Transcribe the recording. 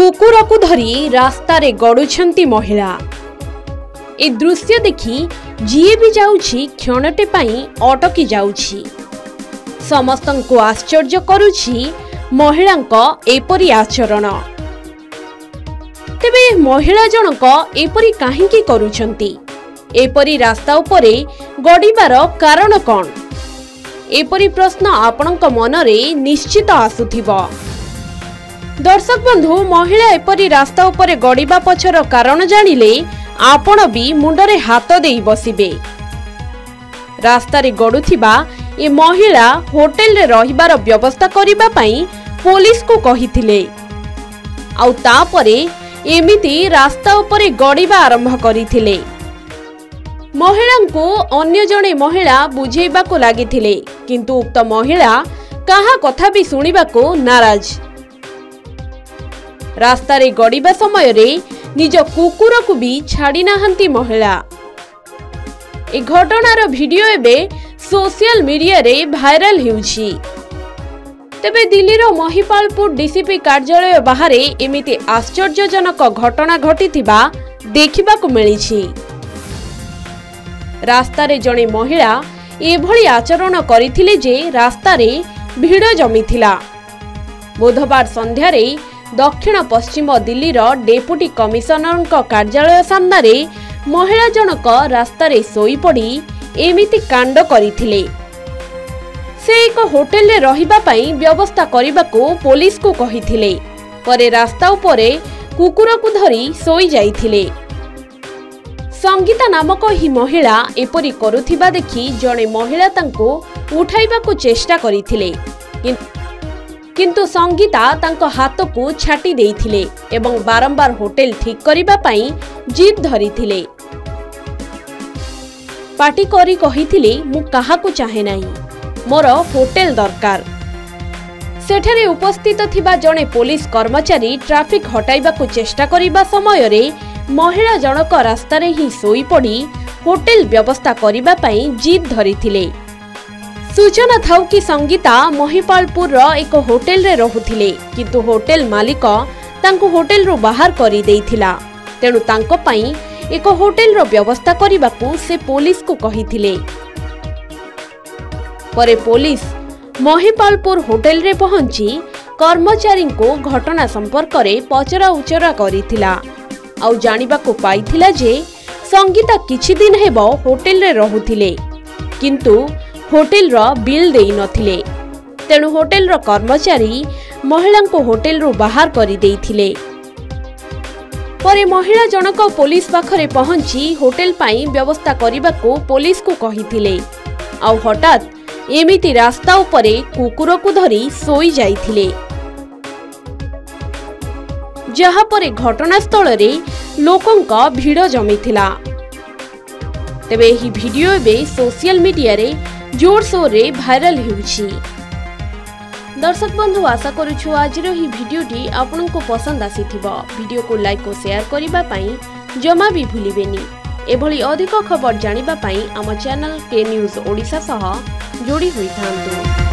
कुकुर को धरी रास्ता रे गड़ुछंती महिला। ए दृश्य देखी जीए भी जाउछि क्षणटे पाई अटकी जाउछि। समस्तन को आश्चर्य करुछि महिलांक एपरी आचरण। तेबे महिला जनक एपरी काहींकी करुछंती? एपरी रास्ता उपरे गड़िबार कारण कौन? एपरी प्रश्न आपणक मनरे निश्चित आसुथिबो। दर्शक बंधु, महिला एपरी रास्ता उपरे गड़िबा पछर कारण जानिले आपण भी मुंडरे हाथ देई बसिबे। रास्ता रे गड़ुथिबा ए महिला होटेल रे रहिबार व्यवस्था करिबा पई पुलिस को कहिथिले। आउ तापरे एमिति रास्ता उपरे गड़िबा आरंभ करिथिले। महिला को अन्य जणे महिला बुझेबा को लागिथिले, किंतु उक्त महिला कहा कथा भी सुनिबा को नाराज। रास्ता रे गड़िबा समय रे निज कुकुर को भी छाड़ी नाहंती महिला। ए घटनार वीडियो एबे सोशल मीडिया रे भाइराल हेउछि। तेबे दिल्लीर महिपालपुर डीसीपी कार्यालय बाहरे एमिति आश्चर्यजनक घटना घटिथिबा देखिबा को मिलिछि। रास्ता रे जणे महिला एभली आचरण करिथिले जे रास्ता रे भीड़ जमिथिला। बुधवार संध्या रे दक्षिण पश्चिम दिल्लीर डेपुटी कमिशनर कार्यालय सामने महिला जनक रास्ता रे सोई पड़ी एमिति कांड करिथिले। से एक होटेल रे रहिबा पई व्यवस्था करिबाको पुलिस को कहिथिले। परे रास्ता उपरे कुकुर को धरी सोई जाइथिले। संगीता नामक ही महिला एपरी करुथिबा देखि जणे महिला तांको उठाइबाको चेष्टा करिथिले, किंतु संगीता तांको हाथ को छाटी देइथिले एवं बारंबार होटेल ठीक करिबा पई जिद धरिथिले। पार्टी करी कहिथिले, मु काहाकू चाहे नाही, मोर होटेल दरकार। सेठारे उपस्थित थिबा जणे पुलिस कर्मचारी ट्रैफिक हटाइबाकू चेष्टा करिबा समय रे महिला जनक रास्ता रे ही सोई पड़ी होटेल व्यवस्था करिबा पई जिद धरिथिले। सूचना थाउ कि संगीता महिपालपुर रो एक होटेल रे रहुथिले, किंतु होटेल मालिक तांको होटेल रो बाहर करी देइथिला। तेनु तांको पई एक होटेल रो व्यवस्था करिबाकू से पुलिस को कहिथिले। परे पुलिस महिपालपुर होटेल रे पहुंची कर्मचारी को घटना संपर्क रे पचरा उचरा करिथिला। आउ जानिबा को पाइथिला जे संगीता किछि दिन हेबो होटेल रे रहुथिले, किंतु होटेल रो बिल देई नथिले। तेनु होटेल रो कर्मचारी महिला को होटेल रो बाहर करी देइथिले। परे महिला जनक पुलिस पाखरे पहुंची होटेल पाई व्यवस्था करिबाको पुलिस को कहिथिले। आउ हठात एमिति रास्ता उपरे कुकुर को धरी सोई जाइथिले, जहा परे घटनास्थल रे लोकंका भीड़ जमिथिला। तेबे ही वीडियो एबे सोशल मीडिया रे जोर शोर रे भाइराल हेउछि। दर्शक बंधु, आशा करूछु आज रो ही वीडियोटी आपनको पसंद आसीथिबो। वीडियो को लाइक और शेयर करिबा पई जमा भी भूलिबेनी। एभली अधिक खबर जानिबा पई आम चैनल के न्यूज ओडिसा सह जोड़ी होइथांतु।